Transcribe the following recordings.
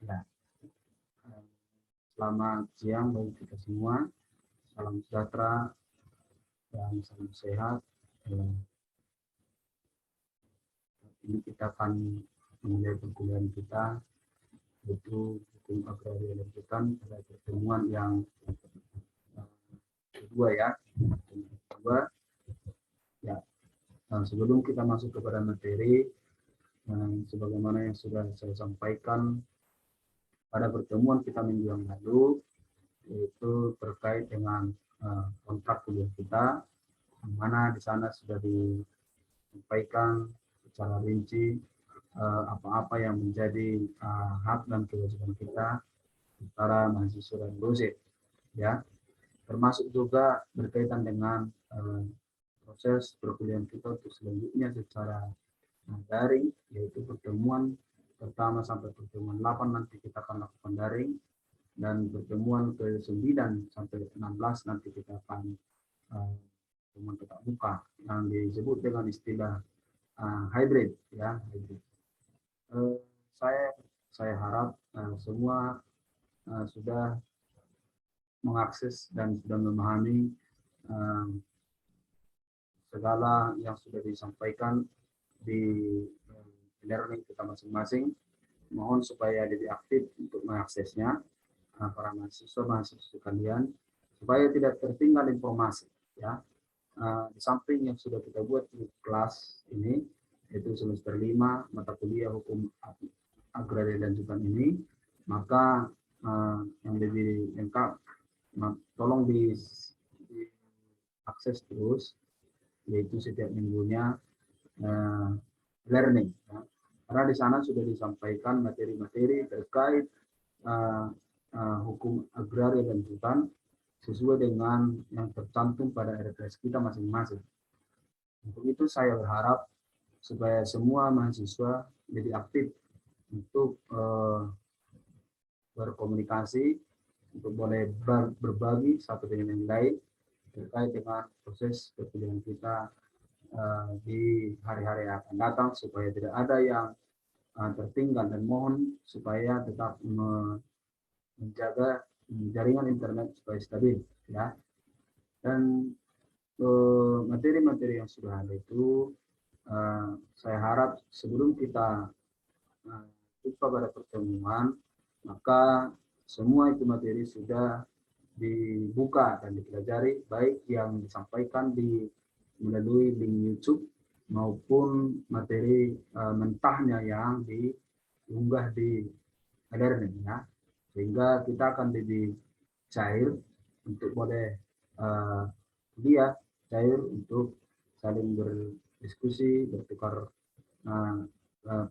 Ya, selamat siang bagi kita semua. Salam sejahtera dan salam sehat. Ini kita akan memulai perkuliahan kita, yaitu hukum agraria dan hutan pada pertemuan yang kedua ya. Kedua, ya. Sebelum kita masuk kepada materi, sebagaimana yang sudah saya sampaikan pada pertemuan kita minggu yang lalu, yaitu terkait dengan kontrak kuliah kita, yang mana di sana sudah disampaikan secara rinci apa-apa yang menjadi hak dan kewajiban kita para mahasiswa dan dosen, ya, termasuk juga berkaitan dengan proses perkuliahan kita untuk selanjutnya secara daring, yaitu pertemuan pertama sampai pertemuan 8 nanti kita akan lakukan daring, dan pertemuan ke-9 sampai 16 nanti kita akan pertemuan tatap muka yang disebut dengan istilah hybrid, ya, hybrid. Saya harap semua sudah mengakses dan sudah memahami segala yang sudah disampaikan di e-learning kita masing-masing. Mohon supaya lebih aktif untuk mengaksesnya, para mahasiswa sekalian, supaya tidak tertinggal informasi, ya. Di samping yang sudah kita buat di kelas ini, yaitu semester 5 mata kuliah hukum agraria dan hutan ini, maka yang lebih lengkap tolong diakses terus, yaitu setiap minggunya learning, ya. Karena di sana sudah disampaikan materi-materi terkait hukum agraria dan hutan sesuai dengan yang tercantum pada RPS kita masing-masing. Untuk itu saya berharap supaya semua mahasiswa lebih aktif untuk berkomunikasi, untuk boleh berbagi satu dengan yang lain terkait dengan proses perkuliahan kita di hari-hari yang akan datang, supaya tidak ada yang tertinggal, dan mohon supaya tetap menjaga jaringan internet supaya stabil, ya. Dan materi-materi yang sudah ada itu saya harap sebelum kita jumpa pada pertemuan, maka semua itu materi sudah dibuka dan dipelajari, baik yang disampaikan melalui link YouTube maupun materi mentahnya yang diunggah di e-learning, ya, sehingga kita akan lebih cair untuk boleh kuliah, cair untuk saling berdiskusi, bertukar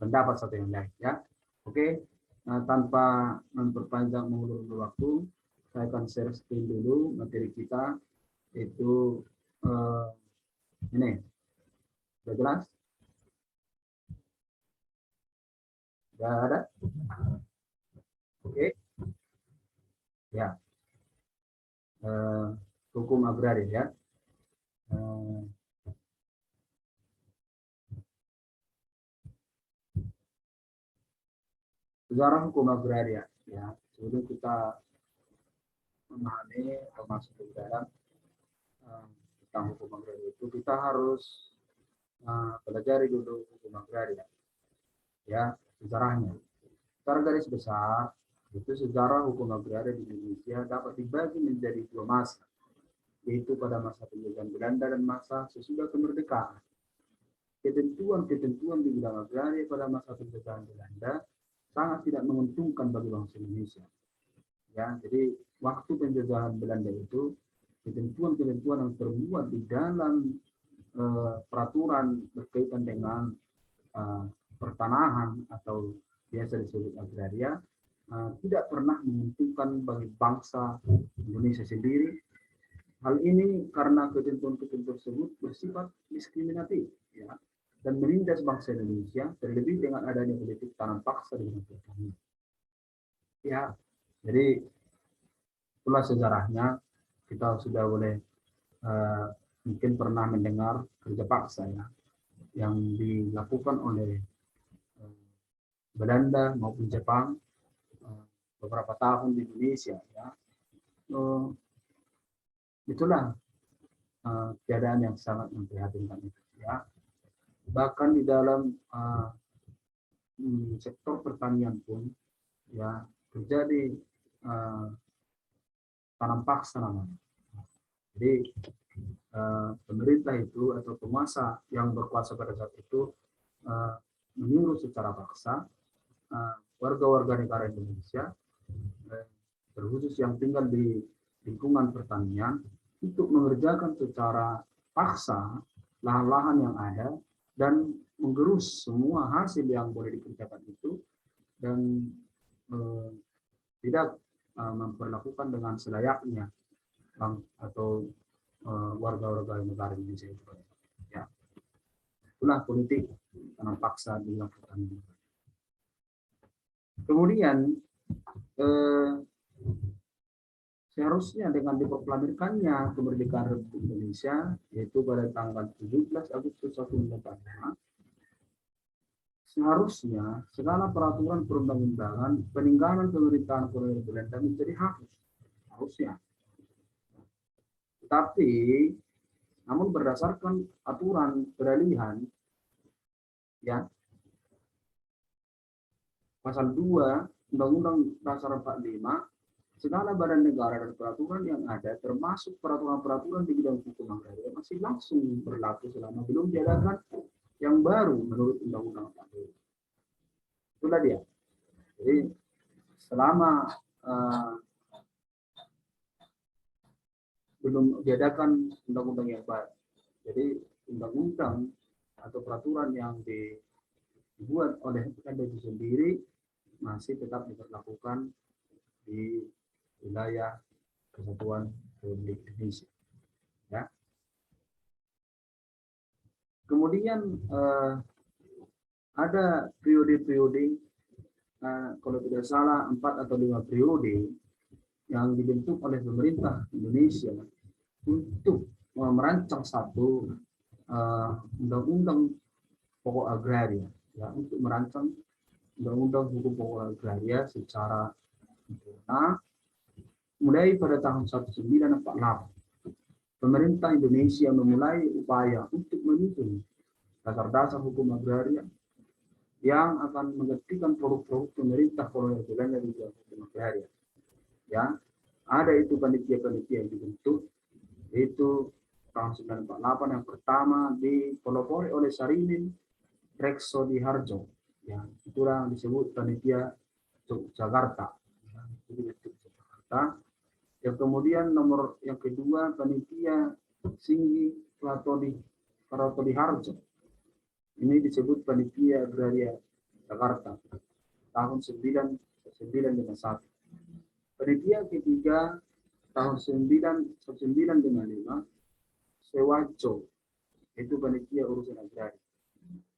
pendapat satu yang lain, ya. Oke, tanpa memperpanjang mengulur waktu, saya akan share screen dulu materi kita, itu ini sudah jelas? Sudah ada? Oke, ya. Hukum agraria, ya. Sejarah hukum agraria, ya. Sebelum kita memahami atau masuk ke dalam tentang hukum agraria itu, kita harus pelajari dulu hukum agraria, ya, sejarahnya. Secara garis besar, itu sejarah hukum agraria di Indonesia dapat dibagi menjadi dua masa, yaitu pada masa penjajahan Belanda dan masa sesudah kemerdekaan. Ketentuan-ketentuan di bidang agraria pada masa penjajahan Belanda sangat tidak menguntungkan bagi bangsa Indonesia. Ya, jadi waktu penjajahan Belanda itu, ketentuan-ketentuan yang terbuat di dalam peraturan berkaitan dengan pertanahan atau biasa disebut agraria tidak pernah menguntungkan bagi bangsa Indonesia sendiri. Hal ini karena ketentuan-ketentuan tersebut bersifat diskriminatif, ya, dan menindas bangsa Indonesia, terlebih dengan adanya politik tanam paksa di bidang pertanian. Ya, jadi itulah sejarahnya. Kita sudah boleh mungkin pernah mendengar kerja paksa, ya, yang dilakukan oleh Belanda maupun Jepang beberapa tahun di Indonesia, ya. Itulah keadaan yang sangat memprihatinkan itu, ya. Bahkan di dalam sektor pertanian pun, ya, terjadi tanam paksa namanya. Jadi pemerintah itu atau penguasa yang berkuasa pada saat itu menyuruh secara paksa warga-warga negara Indonesia, terkhusus yang tinggal di lingkungan pertanian, untuk mengerjakan secara paksa lahan-lahan yang ada dan menggerus semua hasil yang boleh dikerjakan itu, dan tidak memperlakukan dengan selayaknya atau warga-warga negara Indonesia itu. Ya, itulah politik tanam paksa di dalam pertanian. Kemudian seharusnya dengan diproklamirkannya kemerdekaan Republik Indonesia, yaitu pada tanggal 17 Agustus 1945, seharusnya segala peraturan perundang-undangan peninggalan pemerintahan kolonial Belanda menjadi hapus. Harusnya. Tetapi, namun berdasarkan aturan peralihan, ya, pasal 2 Undang-Undang Dasar 45, segala badan negara dan peraturan yang ada, termasuk peraturan-peraturan di bidang hukum agraria, masih langsung berlaku selama belum diadakan yang baru menurut Undang-Undang 45. Itulah dia. Jadi selama belum diadakan undang-undang yang baru, jadi undang-undang atau peraturan yang dibuat oleh Belanda itu sendiri masih tetap diberlakukan di wilayah Kesatuan Republik Indonesia. Ya. Kemudian ada periode-periode, kalau tidak salah 4 atau 5 periode yang dibentuk oleh pemerintah Indonesia untuk merancang satu undang-undang pokok agraria, ya, untuk merancang undang-undang hukum pokok agraria secara sempurna. Mulai pada tahun 1948, pemerintah Indonesia memulai upaya untuk menyusun dasar-dasar hukum agraria yang akan menggantikan produk-produk pemerintah kolonial Belanda di bidang hukum agraria. Ya, ada itu panitia-panitia yang dibentuk, yaitu tahun 1948 yang pertama dipelopori oleh Sarimin Reksodiharjo. Ya, itulah yang disebut panitia Jakarta. Ya, itu Jakarta. Yang kemudian yang kedua panitia Singgi Pratodiharjo. Ini disebut panitia agraria Jakarta tahun 1951. Panitia ketiga tahun 1955 Sewaco, itu panitia urusan agraria.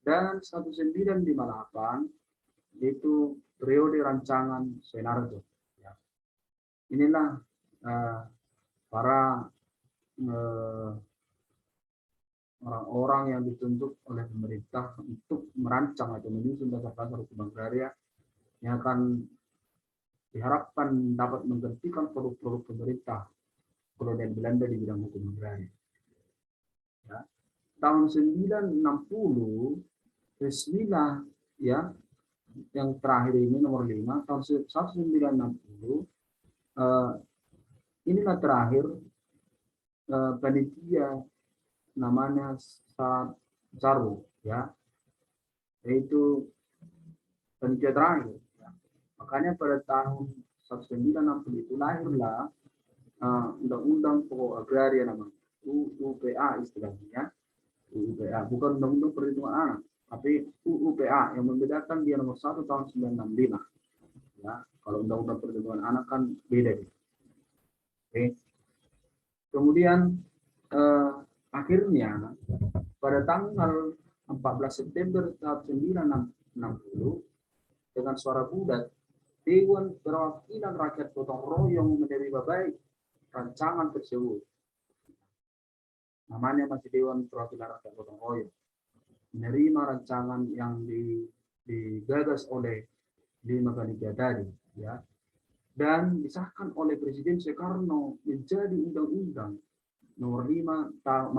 Dan 1958 itu periode rancangan Soenarjo. Ya. Inilah para orang-orang yang ditunjuk oleh pemerintah untuk merancang atau menyusun dasar-dasar hukum agraria yang akan diharapkan dapat menggantikan produk-produk pemerintah kolonial Belanda di bidang hukum agraria. Ya. Tahun 1960 resmilah, ya, yang terakhir ini nomor 5 tahun 1960, inilah terakhir panitia namanya Saru, ya, yaitu panitia terakhir. Ya. Makanya pada tahun 1960 itu lahirlah Undang-Undang Pokok Agraria namanya UUPA istilahnya, UUPA, bukan Undang-Undang Perlindungan Anak, tapi UUPA yang membedakan dia nomor 1 tahun 1965. Ya, kalau Undang-Undang Perlindungan Anak kan beda. Oke. Kemudian akhirnya pada tanggal 14 September tahun 1960 dengan suara bulat, Dewan Perwakilan Rakyat Gotong Royong menerima baik rancangan tersebut. Namanya masih Dewan Perwakilan Rakyat Gotong Royong. Menerima rancangan yang digagas oleh 5 panitia tadi, ya. dan disahkan oleh Presiden Soekarno menjadi undang-undang nomor 5 tahun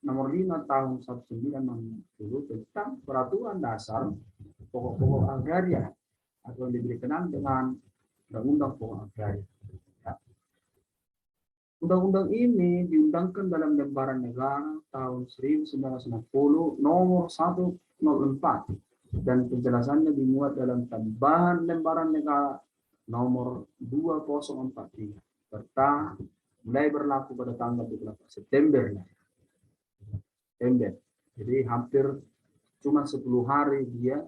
nomor 5 tahun 1960 tentang peraturan dasar pokok-pokok agraria atau yang diberi kenal dengan Undang-Undang Pokok Agraria. Ya. Undang-undang ini diundangkan dalam lembaran negara tahun 1960 nomor 104 dan penjelasannya dimuat dalam tambahan lembaran negara nomor 2043 serta mulai berlaku pada tanggal 28 September. Jadi hampir cuma 10 hari dia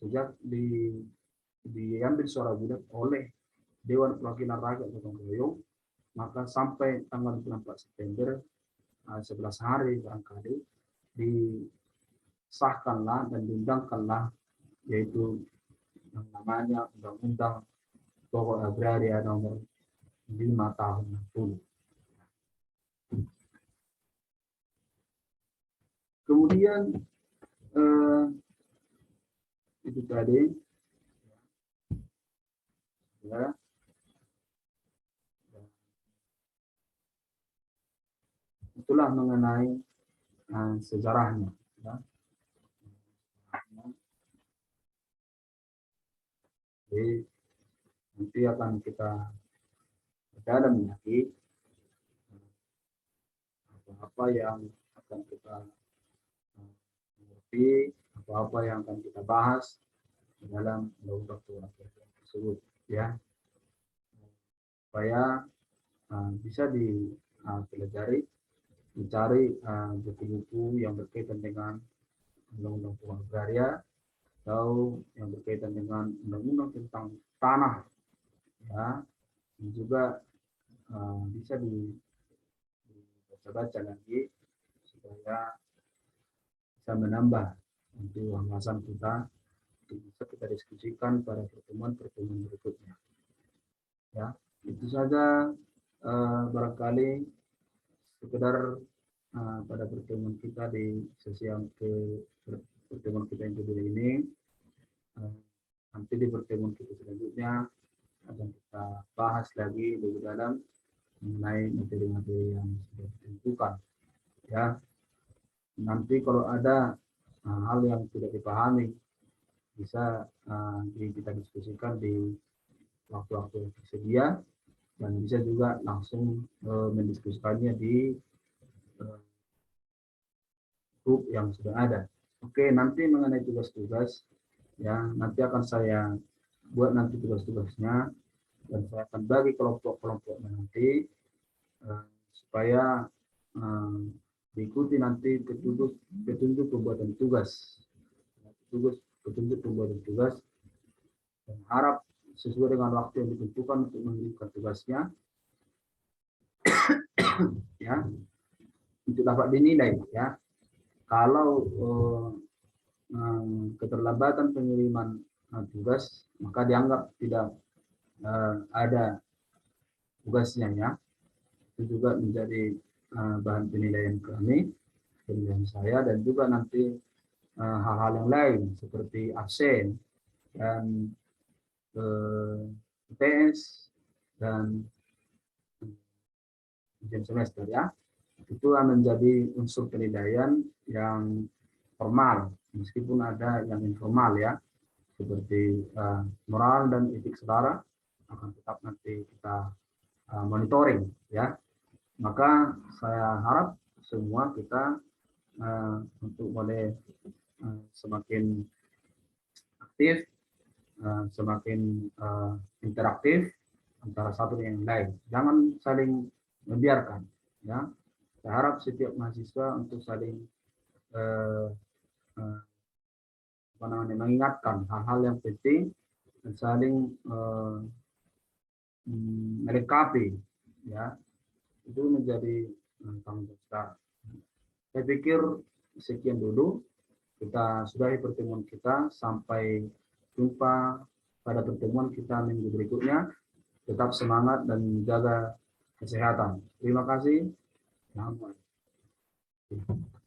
sejak diambil suara bulat oleh Dewan Perwakilan Rakyat Gotong Royong, maka sampai tanggal 24 September 11 hari barangkali disahkanlah dan diundangkanlah yaitu yang namanya Undang-Undang Pokok Agraria nomor 5 tahun 60. Kemudian itu tadi ya. Itulah mengenai sejarahnya. Ya. Jadi nanti akan kita dalam lagi apa yang akan kita mengerti, apa yang akan kita bahas di dalam undang-undang tersebut, ya, supaya bisa dipelajari, mencari buku-buku yang berkaitan dengan undang-undang Pokok Agraria atau yang berkaitan dengan undang-undang tentang tanah, ya, dan juga bisa dibaca-baca lagi supaya bisa menambah untuk wawasan kita untuk bisa kita diskusikan pada pertemuan-pertemuan berikutnya. Ya, itu saja barangkali sekedar pada pertemuan kita di sesi yang pertemuan kita yang kedua ini. Nanti di pertemuan kita selanjutnya akan kita bahas lagi lebih dalam mengenai materi-materi yang sudah ditentukan. Ya, nanti kalau ada hal yang tidak dipahami bisa kita diskusikan di waktu-waktu yang tersedia dan bisa juga langsung mendiskusikannya di grup yang sudah ada. Oke, nanti mengenai tugas-tugas ya nanti akan saya buat nanti tugas-tugasnya dan saya akan bagi kelompok-kelompoknya nanti supaya diikuti nanti petunjuk pembuatan tugas, petunjuk pembuatan tugas, dan harap sesuai dengan waktu yang ditentukan untuk mengirimkan tugasnya, ya, untuk dapat dinilai, ya. Kalau keterlambatan pengiriman tugas, maka dianggap tidak ada tugasnya, ya. Itu juga menjadi bahan penilaian kami, penilaian saya, dan juga nanti hal-hal yang lain seperti absen dan UTS dan ujian semester, ya. Itu menjadi unsur penilaian yang formal, meskipun ada yang informal, ya, seperti moral dan etik saudara akan tetap nanti kita monitoring, ya. Maka saya harap semua kita untuk boleh semakin aktif, semakin interaktif antara satu dengan yang lain. Jangan saling membiarkan, ya. Saya harap setiap mahasiswa untuk saling mengingatkan hal-hal yang penting dan saling melengkapi, ya. Itu menjadi tanggung jawab kita. Saya pikir sekian dulu, kita sudahi pertemuan kita, sampai jumpa pada pertemuan kita minggu berikutnya. Tetap semangat dan jaga kesehatan. Terima kasih. Assalamualaikum.